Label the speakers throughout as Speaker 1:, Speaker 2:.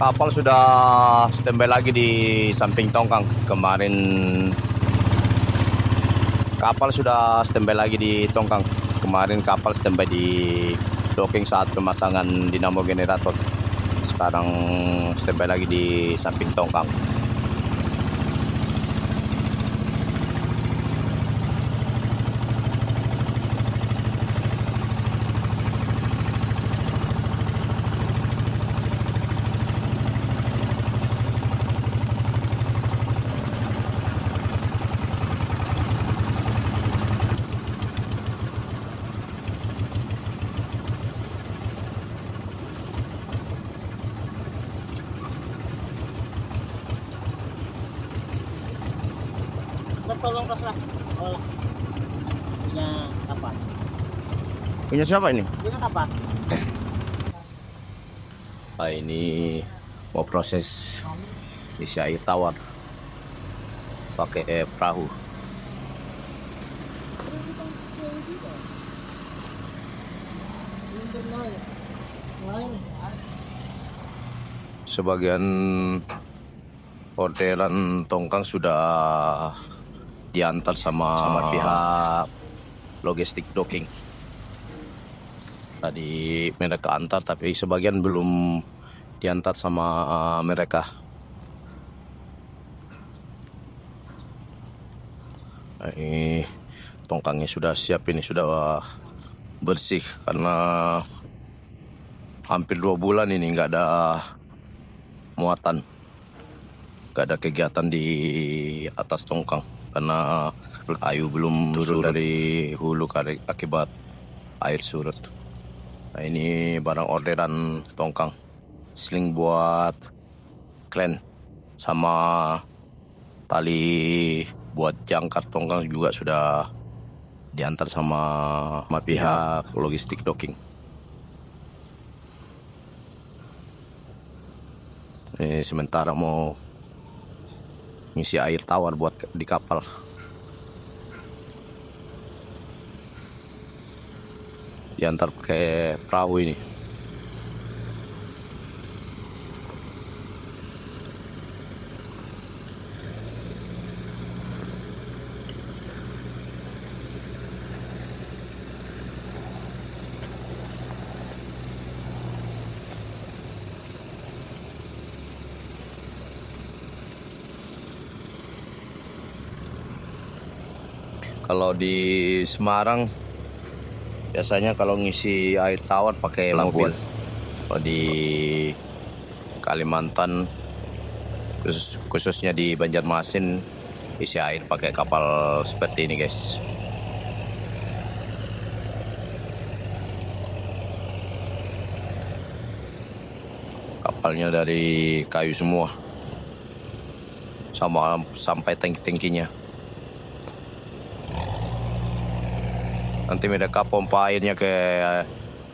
Speaker 1: Kapal sudah standby lagi di samping tongkang. Kemarin kapal sudah standby lagi di tongkang. Kemarin kapal standby di docking saat pemasangan dinamo generator. Sekarang standby lagi di samping tongkang.
Speaker 2: Tolong kas lah. Oh, punya apa?
Speaker 1: Punya siapa ini?
Speaker 2: Punya apa?
Speaker 1: Ini mau proses isi air tawar pakai perahu. Sebagian orderan tongkang sudah diantar sama pihak logistik docking. Tadi mereka antar, tapi sebagian belum diantar sama mereka. Ini tongkangnya sudah siap, ini sudah bersih karena hampir 2 bulan ini nggak ada muatan, nggak ada kegiatan di atas tongkang karena air belum turun dari hulu akibat air surut. Nah, ini barang orderan tongkang, sling buat kren sama tali buat jangkar tongkang juga sudah diantar sama pihak logistik docking. Ini sementara mau ngisi air tawar buat di kapal. Diantar pakai perahu ini. Kalau di Semarang biasanya kalau ngisi air tawar pakai mobil. Kalau di Kalimantan khususnya di Banjarmasin isi air pakai kapal seperti ini, guys. Kapalnya dari kayu semua, sampai tangki-tangkinya. Nanti mereka pompa airnya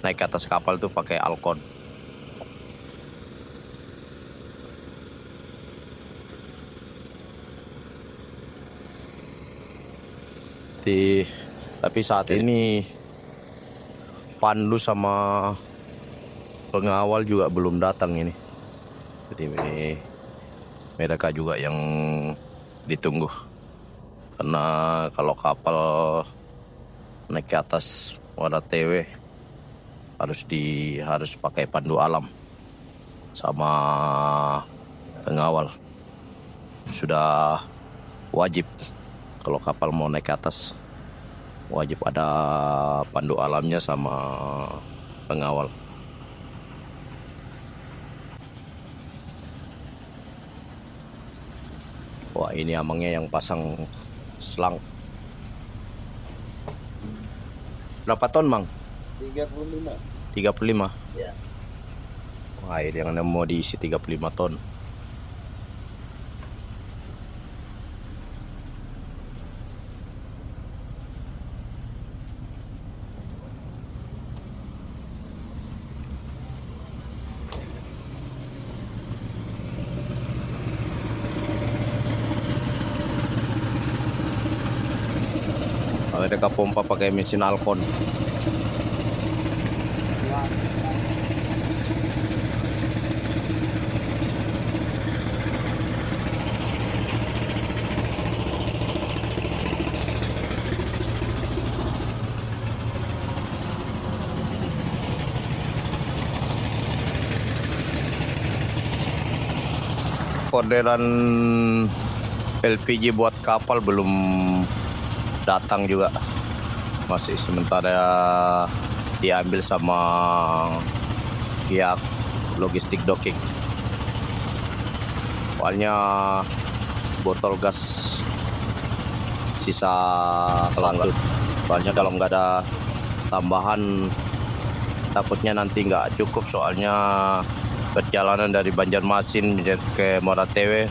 Speaker 1: naik ke atas kapal tuh pakai alkon. Tapi saat ini pandu sama pengawal juga belum datang ini. Jadi ini mereka juga yang ditunggu. Karena kalau kapal naik ke atas wadah TW harus pakai pandu alam sama pengawal. Sudah wajib kalau kapal mau naik ke atas, wajib ada pandu alamnya sama pengawal. Wah, ini amangnya yang pasang selang. Berapa ton, Mang?
Speaker 2: 35.
Speaker 1: 35?
Speaker 2: Ya.
Speaker 1: Air yang mau diisi 35 ton. Mereka pompa pakai mesin alkon. orderan LPG buat kapal belum datang juga. Masih sementara diambil sama pihak logistik docking. Soalnya botol gas sisa satu. Soalnya kalau nggak ada tambahan takutnya nanti nggak cukup, soalnya perjalanan dari Banjarmasin ke Moratewe,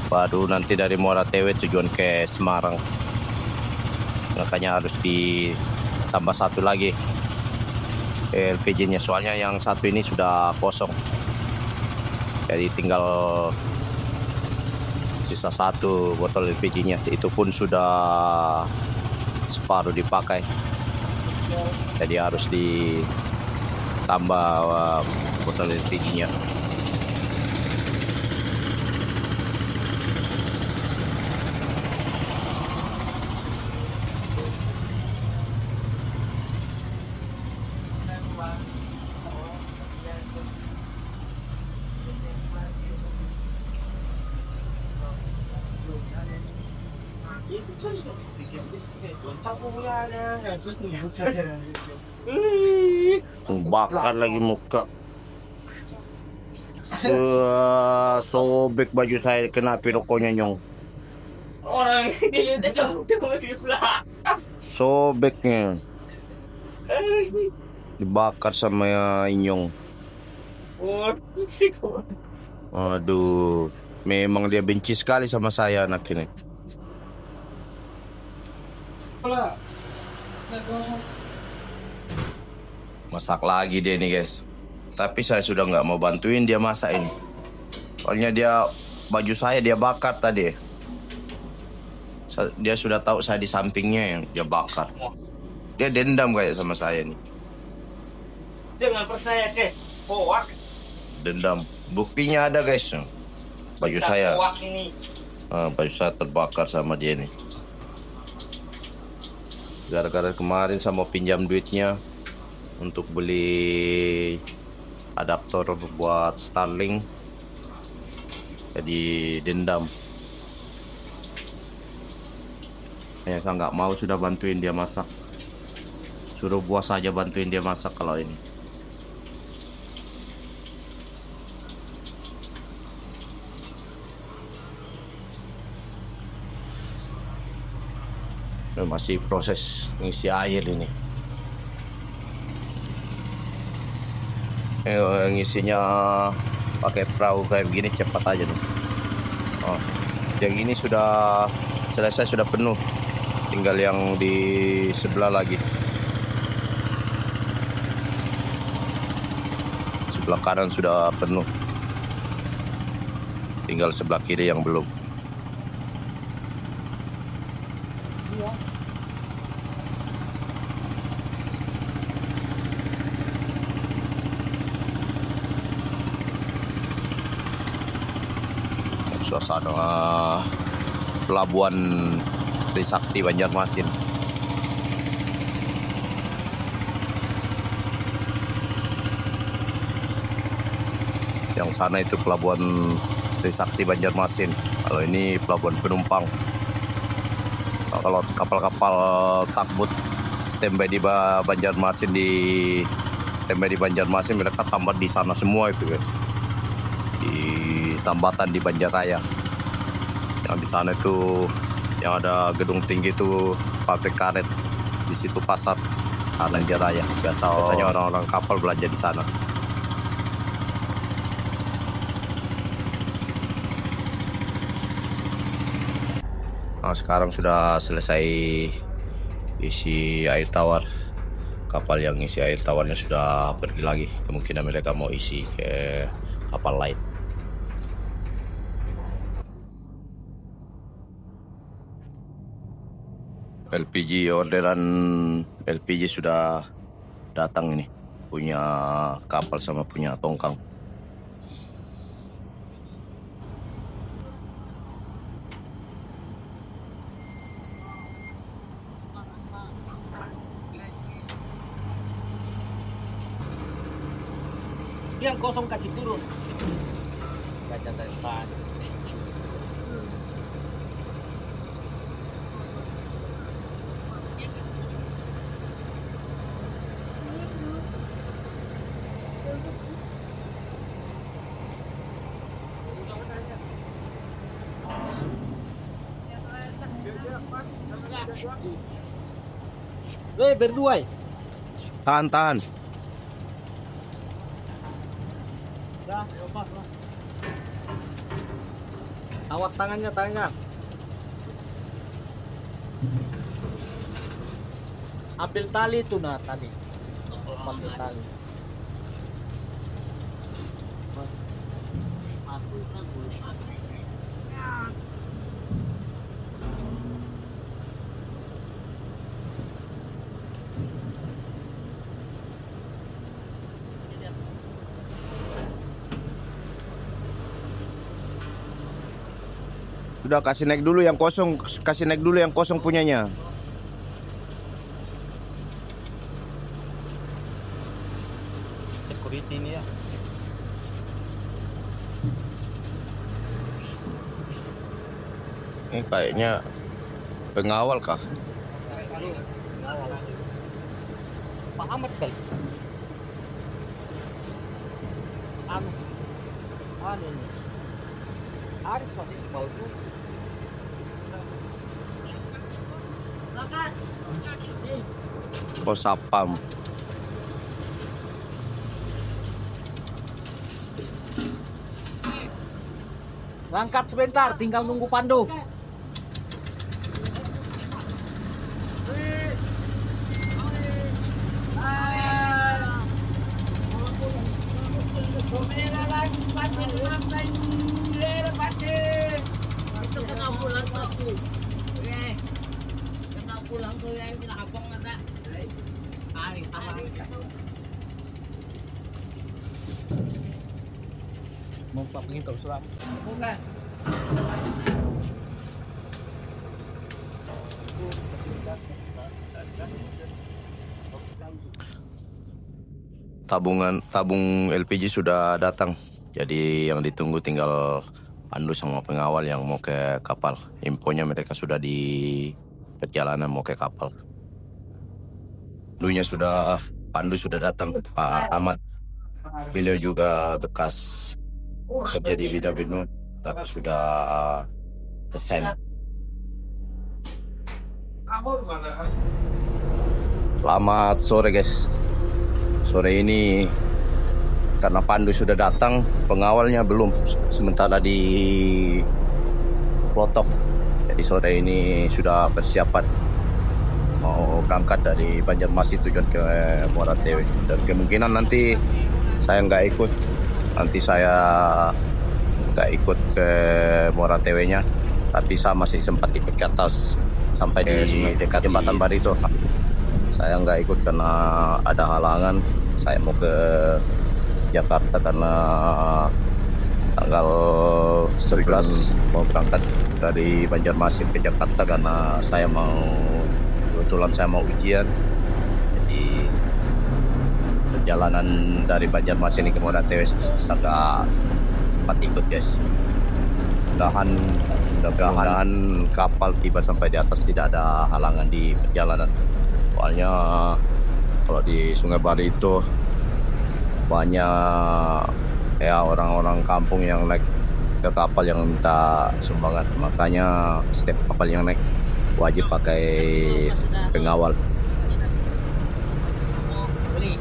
Speaker 1: baru nanti dari Moratewe tujuan ke Semarang. Makanya harus ditambah satu lagi LPG-nya, soalnya yang satu ini sudah kosong. Jadi tinggal sisa satu botol LPG-nya, itu pun sudah separuh dipakai. Jadi harus ditambah botol LPG-nya. Bakar lagi muka. Sobek baju saya, kena pirokonya nyong.
Speaker 2: Orang dilihat
Speaker 1: Sobeknya dibakar sama inyong. Aduh, memang dia benci sekali sama saya anak ini. Masak lagi dia nih guys. Tapi saya sudah nggak mau bantuin dia masak ini. Soalnya baju saya dia bakar tadi. Dia sudah tahu saya di sampingnya yang dia bakar. Dia dendam kayak sama saya nih.
Speaker 2: Jangan percaya guys, hoak.
Speaker 1: Dendam. Buktinya ada guys. Baju saya.
Speaker 2: Hoak ini.
Speaker 1: Baju saya terbakar sama dia nih. Gara-gara kemarin saya mau pinjam duitnya untuk beli adaptor buat Starlink, jadi dendam. Ya saya nggak mau sudah bantuin dia masak. Suruh buas saja bantuin dia masak kalau ini. Masih proses ngisi air ini. Ngisinya pakai perahu kayak begini cepat aja nih. Yang ini sudah selesai, sudah penuh. Tinggal yang di sebelah lagi. Sebelah kanan sudah penuh. Tinggal sebelah kiri yang belum. Suasana pelabuhan Trisakti Banjarmasin. Yang sana itu pelabuhan Trisakti Banjarmasin. Kalau ini pelabuhan penumpang. Kalau kapal-kapal takbut standby di Banjarmasin, mereka tambah di sana semua itu guys. Di tambatan di Banjaraya. Yang di sana itu yang ada gedung tinggi itu pabrik karet. Di situ pasar Banjaraya. Biasanya orang-orang kapal belanja di sana. Nah, sekarang sudah selesai isi air tawar. Kapal yang isi air tawarnya sudah pergi lagi. Kemungkinan mereka mau isi ke kapal lain. Orderan LPG sudah datang ini. Punya kapal sama punya tongkang.
Speaker 2: Yang kosong kasih turun. Baca depan.
Speaker 3: Berdua.
Speaker 1: Tahan, tahan.
Speaker 3: Dah, lepas lah. Awas tangannya, tangannya. Ambil tali itu, nah tali. Ambil tali.
Speaker 1: Sudah kasih naik dulu yang kosong, kasih naik dulu yang kosong punyanya.
Speaker 3: Security ini ya.
Speaker 1: Ini kayaknya pengawal kah?
Speaker 3: Pak Ahmad kali. Anu ini. Aris masih Iqbal tuh.
Speaker 1: Oh, sapam.
Speaker 3: Berangkat sebentar, tinggal nunggu Pandu.
Speaker 2: Itu kena pulang tuh. Oke. Kena pulang tuh yang abang ada. Hari hari.
Speaker 3: Mau Pak pengintar surat. Bukan.
Speaker 1: Tabung LPG sudah datang. Jadi yang ditunggu tinggal Pandu sama pengawal yang mau ke kapal. Infonya mereka sudah di perjalanan mau ke kapal. Pandu sudah datang, Pak Ahmad. Beliau juga bekas kerja di bidang Benur, tapi sudah resign. Selamat sore guys. Sore ini karena Pandu sudah datang, pengawalnya belum, sementara di Klotok. Jadi sore ini sudah persiapan mau berangkat dari Banjarmasin tujuan ke Muara Tewe. Dan kemungkinan nanti saya nggak ikut, nanti saya nggak ikut ke Muara Tewe-nya, tapi saya masih sempat ikut ke atas sampai di dekat jembatan Barito. Saya nggak ikut karena ada halangan. Saya mau ke Jakarta karena tanggal 11 mau berangkat dari Banjarmasin ke Jakarta karena kebetulan saya mau ujian. Jadi perjalanan dari Banjarmasin ke Muara Tewe saya sempat ikut guys. Mudah-mudahan kapal tiba sampai di atas, tidak ada halangan di perjalanan. Soalnya kalau di Sungai Barito banyak ya orang-orang kampung yang naik ke kapal yang minta sumbangan. Makanya setiap kapal yang naik wajib pakai pengawal.
Speaker 2: Beli.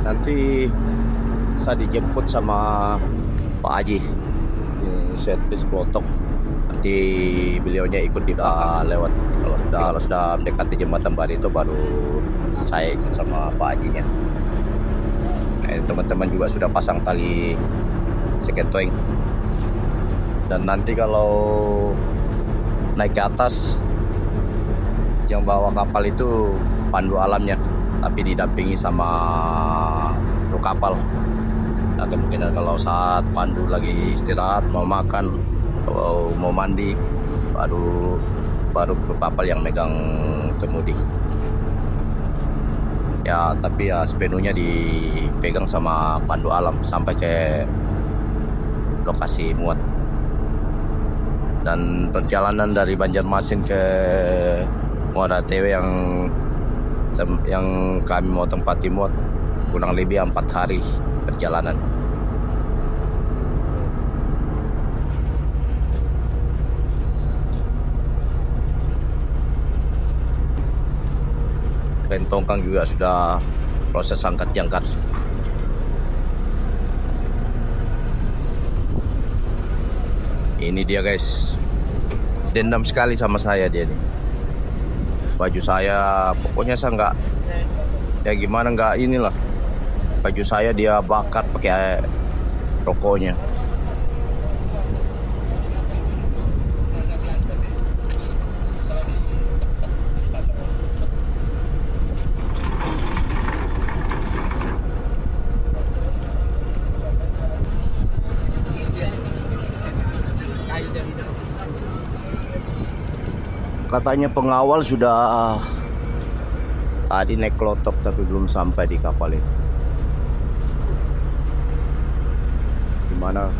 Speaker 1: Nanti saya dijemput sama Pak Haji di servis Klotok. Nanti beliaunya ikut tidak lewat. Kalau sudah mendekati jembatan Barito baru saya ikut sama Pak Hajinya. Teman-teman juga sudah pasang tali seketoing. Dan nanti kalau naik ke atas yang bawa kapal itu pandu alamnya, tapi didampingi sama kru kapal. Nah, kemungkinan kalau saat pandu lagi istirahat, mau makan, kalau mau mandi, baru kru kapal yang megang kemudi. Ya, tapi ya sepenuhnya dipegang sama pandu alam sampai ke lokasi muat. Dan perjalanan dari Banjarmasin ke Muara Tewe yang kami mau tempati muat kurang lebih 4 hari perjalanan. Kren tongkang juga sudah proses angkat jangkar. Ini dia guys, dendam sekali sama saya dia nih. Baju saya pokoknya saya nggak, ya gimana nggak inilah, baju saya dia bakar pakai rokoknya. Katanya pengawal sudah tadi naik klotok tapi belum sampai di kapal ini. Gimana?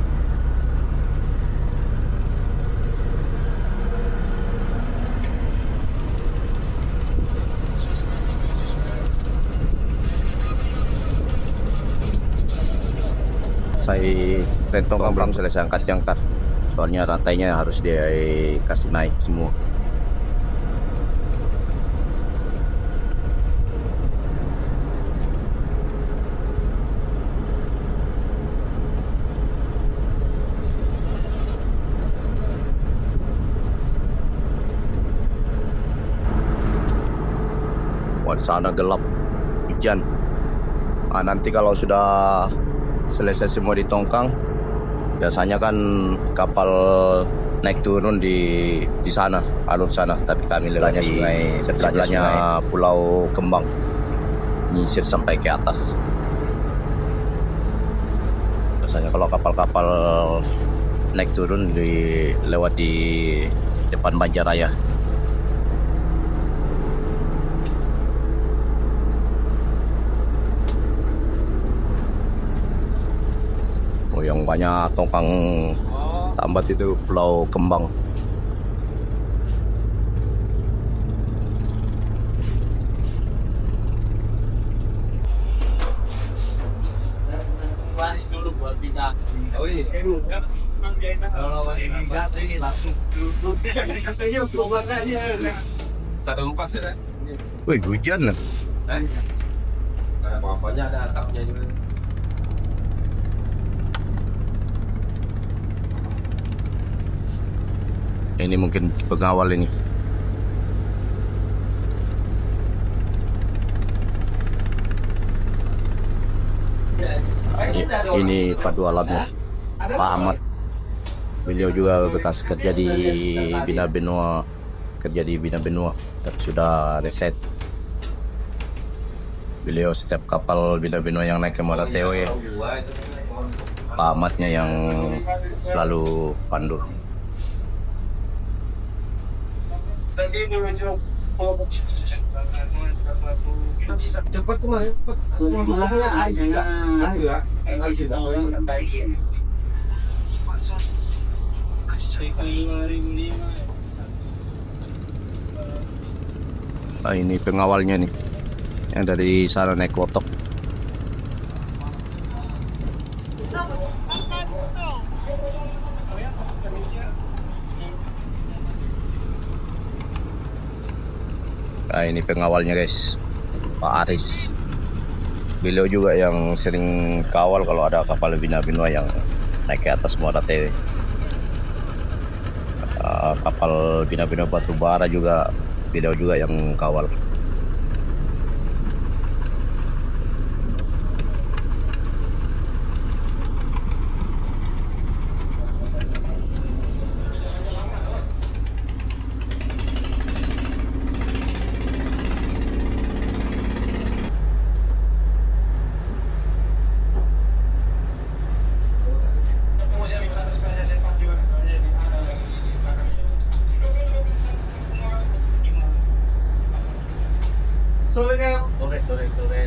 Speaker 1: Saya rentong belum selesai angkat jangkar. Soalnya rantainya harus dikasih naik semua. Wah, di sana gelap, hujan. Nah, nanti kalau sudah selesai semua di tongkang, biasanya kan kapal naik turun di sana, alur sana. Tapi kami lewat di sebelahnya Pulau Kembang, nyisir sampai ke atas. Biasanya kalau kapal-kapal naik turun lewat di depan Banjaraya. Yang banyak tongkang tambat itu Pulau Kembang.
Speaker 2: Baris dulu buat kita. Oh iya. Kalau ini gas ini langsung duduk. Keluar aja. 1.4 sudah.
Speaker 1: Wih, hujan.
Speaker 2: Apa-apanya ada atapnya juga.
Speaker 1: Ini mungkin pengawal ini. Ini padu alamnya Pak Ahmad. Beliau juga bekas kerja di Bina Benua, tapi sudah reset. Beliau setiap kapal Bina Benua yang naik ke Muara Tewe, Pak Ahmadnya yang selalu pandu.
Speaker 2: Cepat tuh mah, cepat. Makanya air juga. Air juga.
Speaker 1: Nah, ini pengawalnya nih, yang dari sana naik klotok. Nah, ini pengawalnya guys, Pak Aris. Beliau juga yang sering kawal kalau ada kapal Bina Benua yang naik ke atas Muara Tewe. Kapal Bina Benua batubara juga beliau juga yang kawal.
Speaker 3: sore kayak.
Speaker 2: Sore.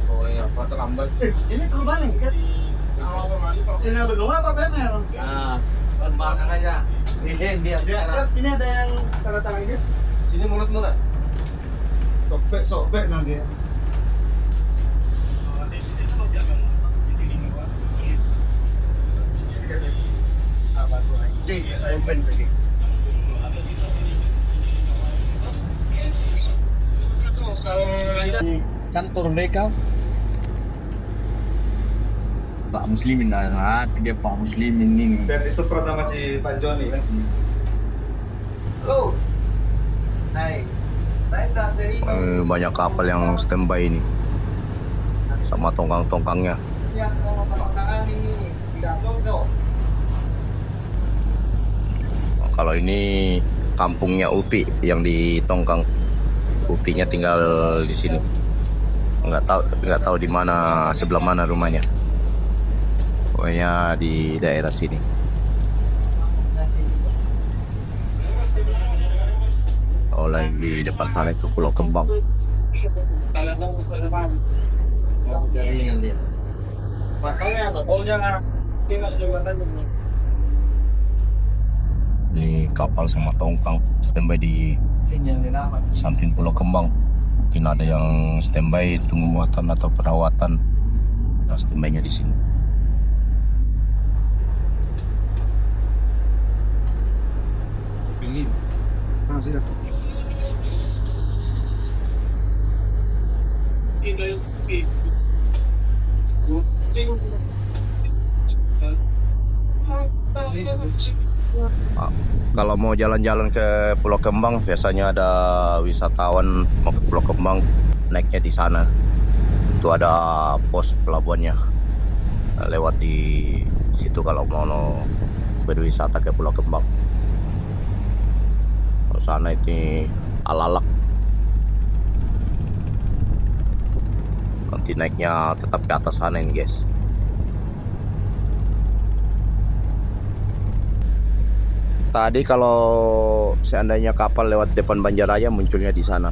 Speaker 2: Oh ya, foto lambat.
Speaker 3: Ini kurban nih kan? Ini berdua apa bener?
Speaker 2: Nah, kembangkan aja. Ini biar
Speaker 3: Ini ada yang tanda tangannya.
Speaker 2: Ini mulut mana?
Speaker 3: Sobek nanti.
Speaker 2: Open lagi.
Speaker 3: Kan turun deh kau.
Speaker 2: Pak Muslimin lah, dia Pak Muslimin ini.
Speaker 3: Dan itu pernah sama si Pak Joni kan? Halo. Hai. Saya dari
Speaker 1: Banyak kapal yang standby ini sama tongkang-tongkangnya.
Speaker 3: yang mau tangan ini tidak jodoh.
Speaker 1: Kalau ini kampungnya Upi yang di Tongkang. Upinya tinggal di sini. Nggak tahu di mana, sebelah mana rumahnya. Pokoknya di daerah sini. Oh, lagi di depan sana itu Pulau Kembang.
Speaker 2: Dari yang lihat.
Speaker 3: Makanya oh jangan tinggal jembatan dulu.
Speaker 1: Ini kapal sama tongkang standby di
Speaker 3: Yang dinamakan
Speaker 1: samping Pulau Kembang. Mungkin ada yang standby tunggu muatan atau perawatan. Nah, standby-nya di sini.
Speaker 2: Ini.
Speaker 3: masih ada.
Speaker 1: Kalau mau jalan-jalan ke Pulau Kembang, biasanya ada wisatawan mau ke Pulau Kembang, naiknya di sana. Itu ada pos pelabuhannya. Lewat di situ kalau mau berwisata ke Pulau Kembang. Kalau sana itu Alalak. Nanti naiknya tetap ke atas sana ini, guys. Tadi kalau seandainya kapal lewat depan Banjaraya munculnya di sana,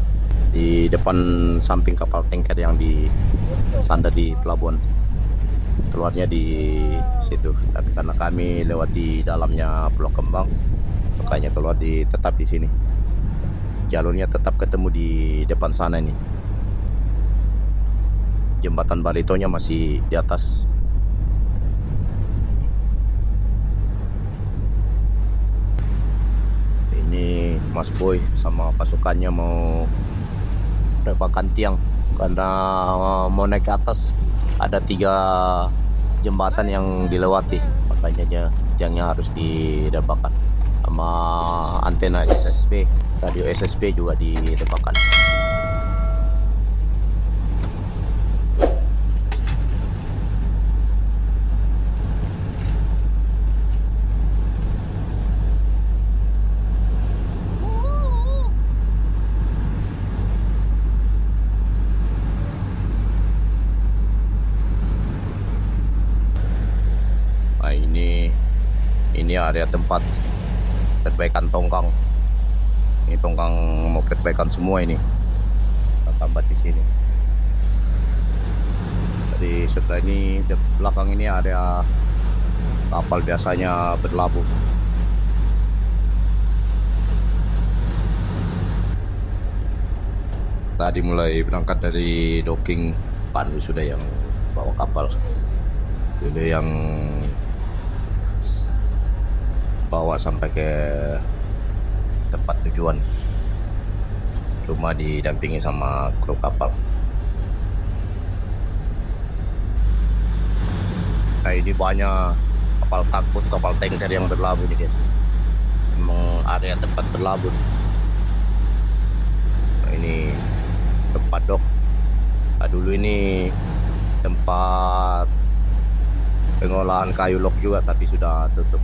Speaker 1: di depan samping kapal tanker yang di sandar di pelabuhan. Keluarnya di situ. Tapi karena kami lewat di dalamnya Pulau Kembang, makanya keluar tetap di sini. Jalurnya tetap ketemu di depan sana ini. Jembatan Baritonya masih di atas. Ini Mas Boy sama pasukannya mau repakan tiang karena mau naik ke atas. Ada 3 jembatan yang dilewati, makanya tiangnya harus direpakan. Sama antena SSB, radio SSB juga direpakan. Nah, ini area tempat perbaikan tongkang. Ini tongkang mau perbaikan semua ini. Kita tambah di sini. Jadi setelah ini di belakang ini area kapal biasanya berlabuh. Tadi mulai berangkat dari docking, Pandu sudah yang bawa kapal. Sudah yang bawa sampai ke tempat tujuan. Cuma didampingi sama kru kapal. Nah, ini banyak kapal takbut, kapal tanker yang berlabuh nih, guys. Memang area tempat berlabuh. Nah, ini tempat dok. Nah, dulu ini tempat pengolahan kayu log juga, tapi sudah tutup.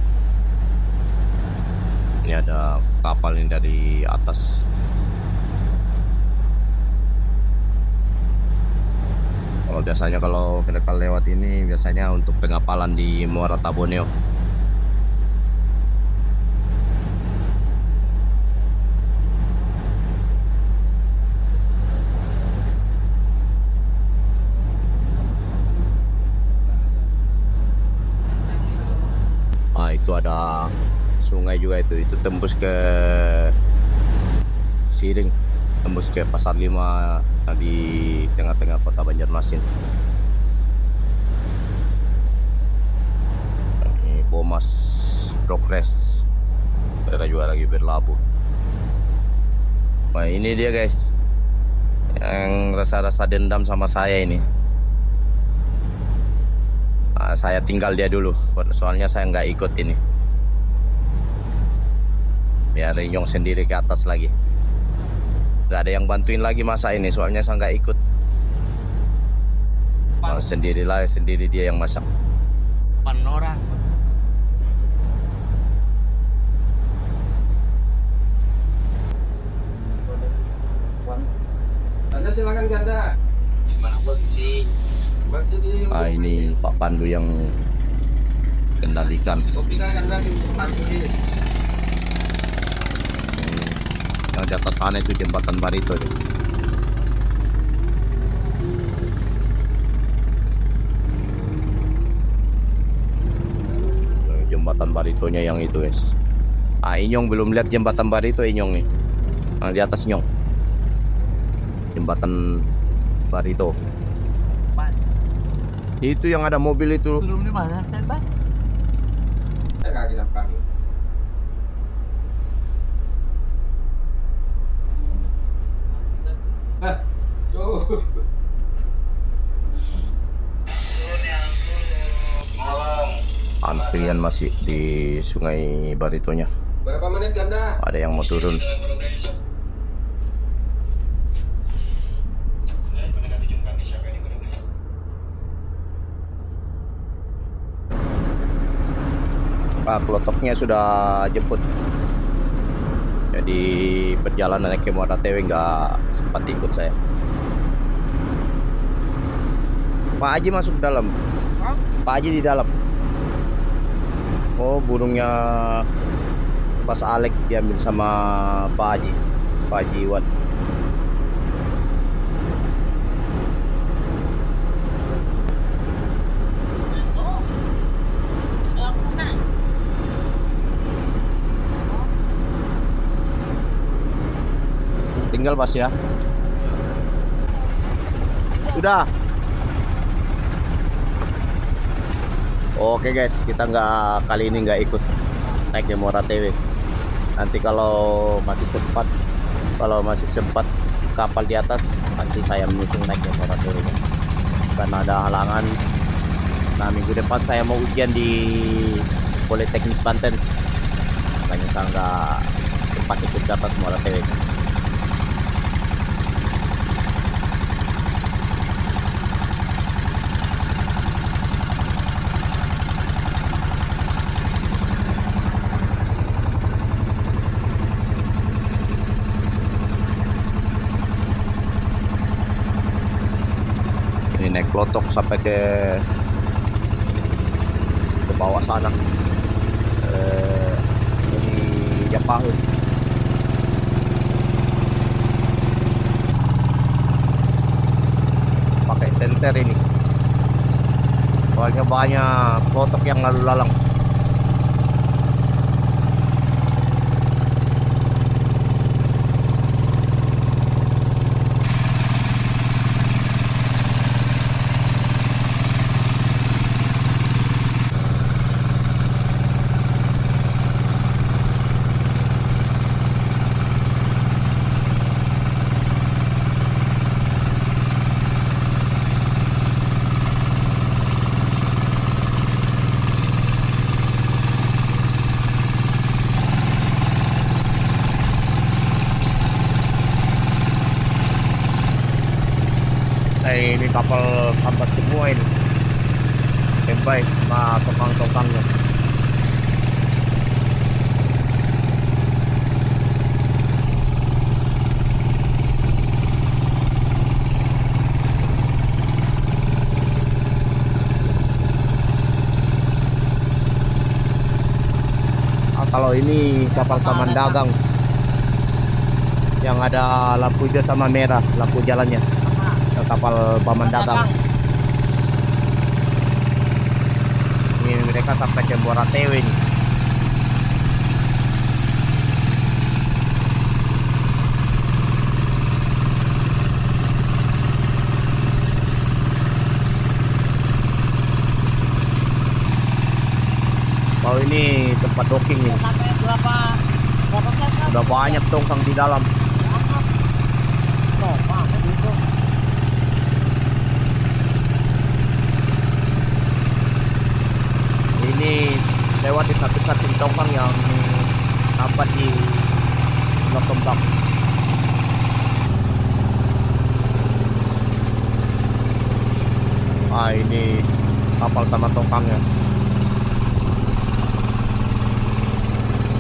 Speaker 1: Ini ada kapal ini dari atas. Kalau biasanya kalau mereka lewat ini biasanya untuk pengapalan di Muara Taboneo. ada sungai juga itu tembus ke Siring, tembus ke Pasar 5 di tengah-tengah kota Banjarmasin. Ini Bomas Progress, mereka juga lagi berlabuh. Nah ini dia guys, yang rasa-rasa dendam sama saya ini. Nah, saya tinggal dia dulu, soalnya saya nggak ikut ini. Biar Inyong sendiri ke atas lagi. Nggak ada yang bantuin lagi masak ini, soalnya saya nggak ikut. Nah, sendiri dia yang masak.
Speaker 3: Panora.
Speaker 2: Anda silakan ganda.
Speaker 3: Mana posisi?
Speaker 2: Masih di.
Speaker 1: Ah ini Pak Pandu yang kendalikan.
Speaker 2: Kopi kan ganda di pagi ini.
Speaker 1: Yang di atas sana itu jembatan Barito itu. Jembatan Baritonya yang itu guys. Ah Inyong belum lihat jembatan Barito Inyong nih. Nah, di atas Nyong. Jembatan Barito. Itu yang ada mobil itu.
Speaker 3: Belum di mana, Bang?
Speaker 2: Kaki dalam kami. Tuh.
Speaker 1: Antrian masih di Sungai Baritonya.
Speaker 2: Berapa menit ganda?
Speaker 1: Ada yang mau turun. Pak Klotoknya sudah jemput. Jadi perjalanan ke Muara Tewe nggak sempat ikut saya. Pak Haji masuk dalam. Pak Haji di dalam. Oh, burungnya Pas Alek diambil sama Pak Haji Iwan. Tinggal Pas ya. Sudah. Oke guys, kita kali ini nggak ikut naik ke Muara Tewe. Nanti kalau masih sempat kapal di atas, nanti saya menyusun naik ke Muara Tewe. Karena ada halangan. Nah minggu depan saya mau ujian di Politeknik Banten. Makanya saya nggak sempat ikut ke atas Muara Tewe. Naik klotok sampai ke bawah sana di Japahu. Pakai senter ini, soalnya banyak klotok yang lalu lalang. Ini kapal sambat semua ini, baik sama tongkang-tongkangnya. Kalau ini kapal taman dagang yang ada lampu hijau sama merah, lampu jalannya. Kapal paman dagang. Ini mereka sampai ke Muara Tewe nih.
Speaker 4: tempat docking ini.
Speaker 3: Sampai berapa kan?
Speaker 4: Udah banyak tongkang di dalam.
Speaker 3: Oh, apa itu?
Speaker 4: Ini lewat di satu-satu tongkang yang dapat di Pulau Kembang. Ah, ini kapal sama tongkangnya.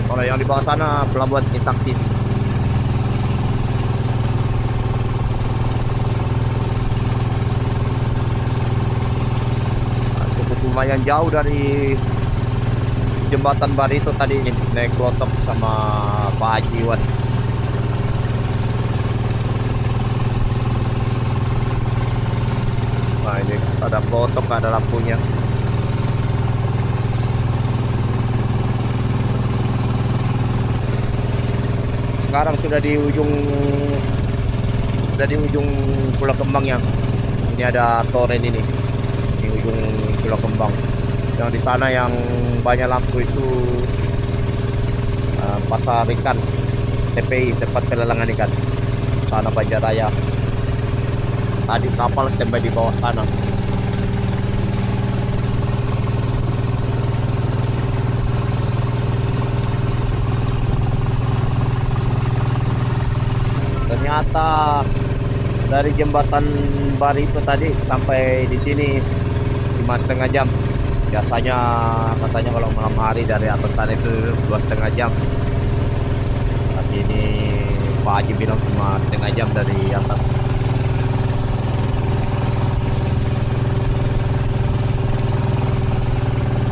Speaker 4: Kalau yang di bawah sana pelabuhan Trisakti. Nah, cukup lumayan jauh dari jembatan Barito tadi ini, naik klotok sama Pak Haji Iwan. Nah ini ada klotok, ada lampunya. Sekarang sudah di ujung Pulau Kembang ya. Ini ada toren ini di ujung Pulau Kembang. Yang di sana yang banyak lampu itu pasar ikan, TPI, tempat pelelangan ikan. Sana Banjaraya. Tadi kapal standby di bawah sana. Ternyata dari jembatan Barito tadi sampai di sini 5,5 jam. Biasanya katanya kalau malam hari dari atas sana itu 2,5 jam. Tapi ini Pak Haji bilang cuma 1,5 jam dari atas.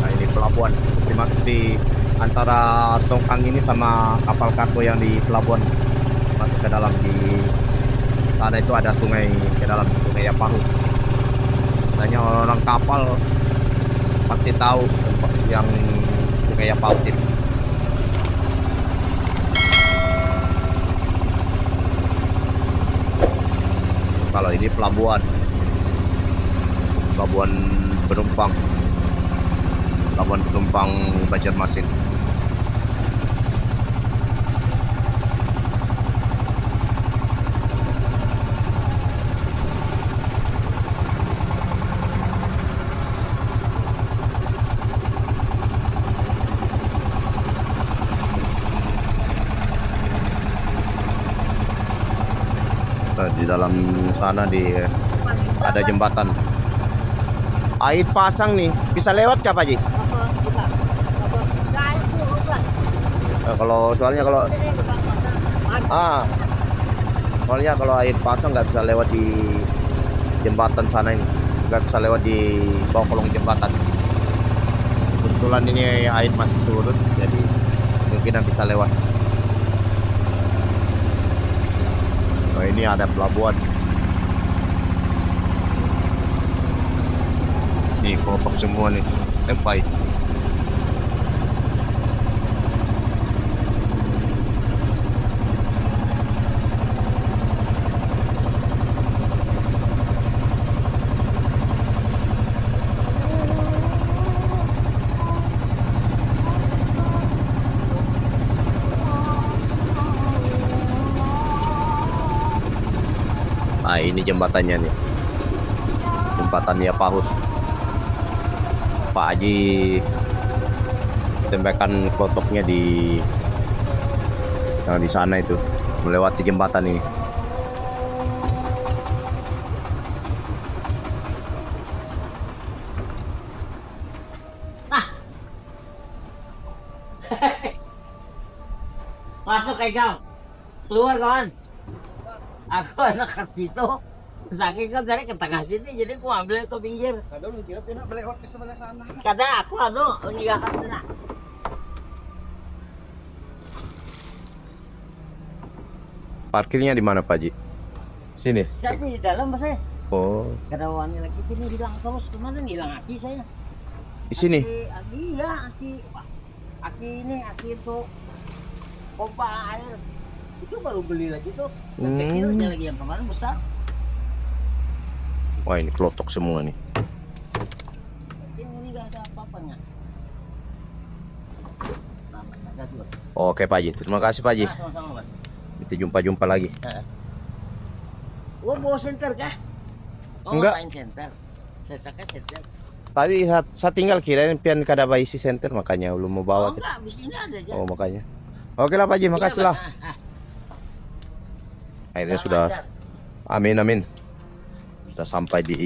Speaker 4: Nah ini pelabuhan, dimasuk di antara tongkang ini sama kapal kargo yang di pelabuhan. Masuk ke dalam, di sana itu ada sungai, ke dalam Sungai Yapahu. Katanya orang kapal pasti tahu tempat yang Sungai Yapahu ini. Kalau ini pelabuhan penumpang, pelabuhan penumpang Banjarmasin. Nah, di dalam sana ada jembatan. Air pasang nih, bisa lewat kah Pak Ji? Soalnya kalau air pasang nggak bisa lewat di jembatan sana ini, nggak bisa lewat di bawah kolong jembatan. Kebetulan ini air masih surut, jadi mungkin bisa lewat. Nah, ini ada pelabuhan. Nih kelompok semua nih, standby. Nah ini jembatannya nih, jembatan Yapahu. Pak Haji tembakan klotoknya yang di sana itu, melewati jembatan ini.
Speaker 3: Masuk kayak keluar kawan. Aku anak ke situ, saking kan dari ke tengah sini, jadi aku ambil ke pinggir.
Speaker 2: Kadang lu kira pindah belewat ke sebelah sana.
Speaker 3: Kadang aku meninggalkan sana.
Speaker 4: Parkirnya di mana Pak Haji? Sini.
Speaker 3: Saya di dalam mas saya.
Speaker 4: Oh,
Speaker 3: Kada wangi lagi sini hilang terus kemana hilang aki saya.
Speaker 4: di sini.
Speaker 3: Aki itu pompa air. Itu baru beli lagi tuh. Kecilnya lagi yang kemarin besar.
Speaker 4: Wah ini klotok semua nih.
Speaker 3: Ini nggak ada apa-apanya.
Speaker 4: Oke Pak Haji, terima kasih Pak Haji.
Speaker 3: Sama-sama, Mas.
Speaker 4: Kita jumpa-jumpa lagi.
Speaker 3: Oh, bawa senter kah? Oh,
Speaker 4: Enggak.
Speaker 3: ngapain senter? Saya sangka senter.
Speaker 4: Tadi saya tinggal kirain pian kada bayi si senter, makanya belum mau
Speaker 3: Oh,
Speaker 4: bawa.
Speaker 3: enggak, abis ini ada aja.
Speaker 4: Oh makanya. Oke lah Pak Haji, makasih lah. Akhirnya sudah, amin amin. Sudah sampai di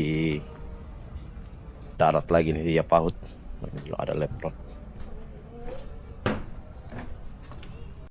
Speaker 4: darat lagi nih di Yapahut. Ada laptop.